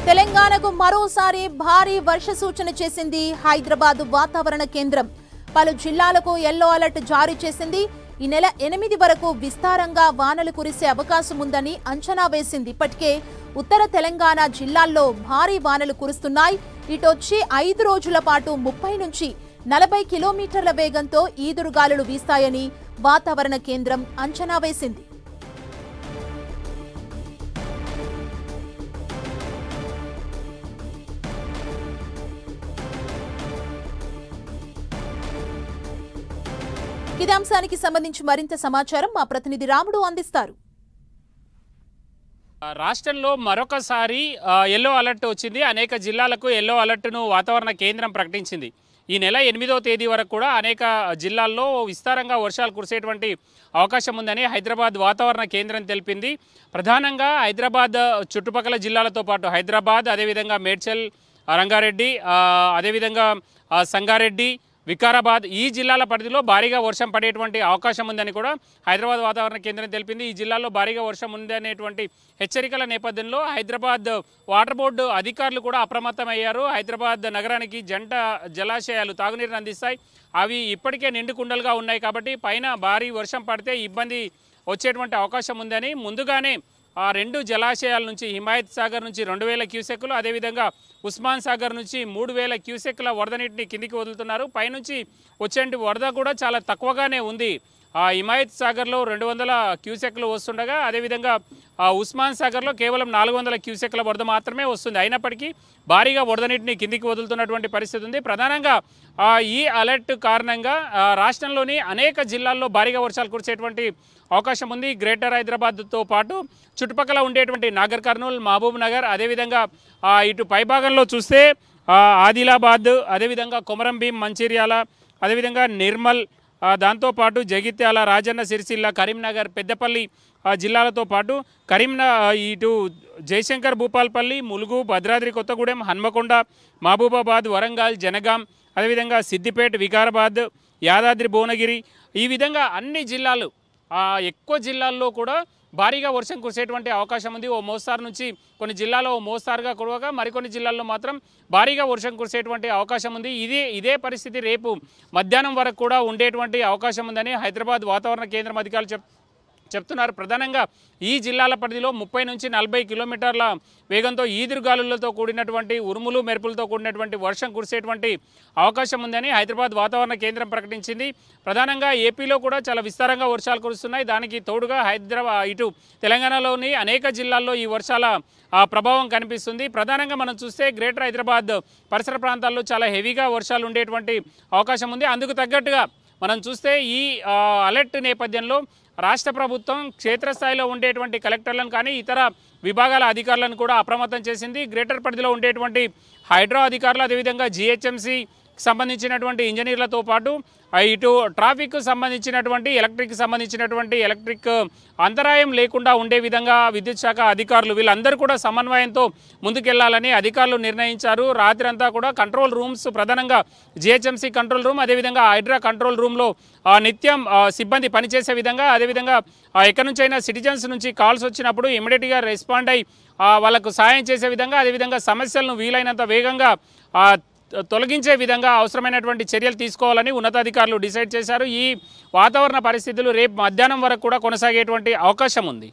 తెలంగాణకు మరోసారి భారీ వర్ష సూచన చేసింది హైదరాబాద్ వాతావరణ కేంద్రం. పలు జిల్లాలకు యెల్లో అలర్ట్ జారీ చేసింది. ఈ నెల 8 వరకు విస్తారంగా వానలు కురిసే అవకాశం ఉందని అంచనా వేసింది. ఇప్పటికే ఉత్తర తెలంగాణ జిల్లాల్లో భారీ వానలు కురుస్తున్నాయి. ఇటొచ్చి 5 రోజుల పాటు 30 నుంచి 40 కిలోమీటర్ల వేగంతో ఈదురుగాలులు వీస్తాయని వాతావరణ కేంద్రం అంచనా వేసింది. ఇదే అంశానికి సంబంధించి మరింత సమాచారం మా ప్రతినిధి రాముడు అందిస్తారు. రాష్ట్రంలో మరొకసారి యెల్లో అలర్ట్ వచ్చింది. అనేక జిల్లాలకు యెల్లో అలర్ట్ను వాతావరణ కేంద్రం ప్రకటించింది. ఈ నెల 8వ తేదీ వరకు కూడా అనేక జిల్లాల్లో విస్తారంగా వర్షాలు కురిసేటువంటి అవకాశం ఉందని హైదరాబాద్ వాతావరణ కేంద్రం తెలిపింది. ప్రధానంగా హైదరాబాద్ చుట్టుపక్కల జిల్లాలతో పాటు హైదరాబాద్, అదేవిధంగా మేడ్చల్, రంగారెడ్డి, అదేవిధంగా సంగారెడ్డి, వికారాబాద్ ఈ జిల్లాల పరిధిలో భారీగా వర్షం పడేటువంటి అవకాశం ఉందని కూడా హైదరాబాద్ వాతావరణ కేంద్రం తెలిపింది. ఈ జిల్లాల్లో భారీగా వర్షం ఉందనేటువంటి హెచ్చరికల నేపథ్యంలో హైదరాబాద్ వాటర్ బోర్డు అధికారులు కూడా అప్రమత్తమయ్యారు. హైదరాబాద్ నగరానికి జంట జలాశయాలు తాగునీరుని అందిస్తాయి. అవి ఇప్పటికే నిండుకుండలుగా ఉన్నాయి కాబట్టి పైన భారీ వర్షం పడితే ఇబ్బంది వచ్చేటువంటి అవకాశం ఉందని ముందుగానే ఆ 2 జలాశయాల నుంచి హిమాయత్ సాగర్ నుంచి 2000 క్యూసెక్కులు, అదేవిధంగా ఉస్మాన్ సాగర్ నుంచి 3000 క్యూసెక్కుల వరద నీటిని కిందికి వదులుతున్నారు. పైనుంచి వచ్చే వరద కూడా చాలా తక్కువగానే ఉంది. హిమాయత్ సాగర్లో 200 క్యూసెక్లు వస్తుండగా, అదేవిధంగా ఉస్మాన్ సాగర్లో కేవలం 400 క్యూసెక్ల వరద మాత్రమే వస్తుంది. అయినప్పటికీ భారీగా వరద నీటిని కిందికి వదులుతున్నటువంటి పరిస్థితి ఉంది. ప్రధానంగా ఈ అలర్ట్ కారణంగా రాష్ట్రంలోని అనేక జిల్లాల్లో భారీగా వర్షాలు కురిసేటువంటి అవకాశం ఉంది. గ్రేటర్ హైదరాబాద్తో పాటు చుట్టుపక్కల ఉండేటువంటి నాగర్ కర్నూల్, మహబూబ్ నగర్, అదేవిధంగా ఇటు పైభాగంలో చూస్తే ఆదిలాబాద్, అదేవిధంగా కొమరంభీం, మంచిర్యాల, అదేవిధంగా నిర్మల్, దాంతోపాటు జగిత్యాల, రాజన్న సిరిసిల్ల, కరీంనగర్, పెద్దపల్లి జిల్లాలతో పాటు ఇటు జయశంకర్, భూపాల్పల్లి, ములుగు, భద్రాద్రి కొత్తగూడెం, హన్మకొండ, మహబూబాబాద్, వరంగల్, జనగాం, అదేవిధంగా సిద్దిపేట, వికారాబాద్, యాదాద్రి, భువనగిరి ఈ విధంగా అన్ని జిల్లాలు ఎక్కువ జిల్లాల్లో కూడా భారీగా వర్షం కురిసేటువంటి అవకాశం ఉంది. ఓ మోస్తారు నుంచి కొన్ని జిల్లాల్లో మోస్తారుగా కురవగా మరికొన్ని జిల్లాల్లో మాత్రం భారీగా వర్షం కురిసేటువంటి అవకాశం ఉంది. ఇదే పరిస్థితి రేపు మధ్యాహ్నం వరకు కూడా ఉండేటువంటి అవకాశం ఉందని హైదరాబాద్ వాతావరణ కేంద్రం అధికారులు చెప్తున్నారు. ప్రధానంగా ఈ జిల్లాల పరిధిలో 30 నుంచి 40 కిలోమీటర్ల వేగంతో ఈదురుగాలులతో కూడినటువంటి ఉరుములు మెరుపులతో కూడినటువంటి వర్షం కురిసేటువంటి అవకాశం ఉందని హైదరాబాద్ వాతావరణ కేంద్రం ప్రకటించింది. ప్రధానంగా ఏపీలో కూడా చాలా విస్తారంగా వర్షాలు కురుస్తున్నాయి. దానికి తోడుగా ఇటు తెలంగాణలోని అనేక జిల్లాల్లో ఈ వర్షాల ప్రభావం కనిపిస్తుంది. ప్రధానంగా మనం చూస్తే గ్రేటర్ హైదరాబాద్ పరిసర ప్రాంతాల్లో చాలా హెవీగా వర్షాలు ఉండేటువంటి అవకాశం ఉంది. అందుకు తగ్గట్టుగా మనం చూస్తే ఈ అలర్ట్ నేపథ్యంలో రాష్ట్ర ప్రభుత్వం క్షేత్రస్థాయిలో ఉండేటువంటి కలెక్టర్లను కానీ ఇతర విభాగాల అధికారులను కూడా అప్రమత్తం చేసింది. గ్రేటర్ పరిధిలో ఉండేటువంటి హైడ్రా అధికారులు, అదేవిధంగా జిహెచ్ఎంసీ సంబంధించినటువంటి ఇంజనీర్లతో పాటు ఇటు ట్రాఫిక్ సంబంధించినటువంటి ఎలక్ట్రిక్ అంతరాయం లేకుండా ఉండే విధంగా విద్యుత్ శాఖ అధికారులు వీళ్ళందరూ కూడా సమన్వయంతో ముందుకెళ్లాలని అధికారులు నిర్ణయించారు. రాత్రి అంతా కూడా కంట్రోల్ రూమ్స్, ప్రధానంగా జిహెచ్ఎంసీ కంట్రోల్ రూమ్, అదేవిధంగా హైడ్రా కంట్రోల్ రూమ్లో నిత్యం సిబ్బంది పనిచేసే విధంగా, అదేవిధంగా ఎక్కడి నుంచైనా సిటిజన్స్ నుంచి కాల్స్ వచ్చినప్పుడు ఇమీడియట్గా రెస్పాండ్ అయ్యి వాళ్ళకు సాయం చేసే విధంగా, అదేవిధంగా సమస్యలను వీలైనంత వేగంగా తొలగించే విధంగా అవసరమైనటువంటి చర్యలు తీసుకోవాలని ఉన్నతాధికారులు డిసైడ్ చేశారు. ఈ వాతావరణ పరిస్థితులు రేపు మధ్యాహ్నం వరకు కూడా కొనసాగేటువంటి అవకాశం ఉంది.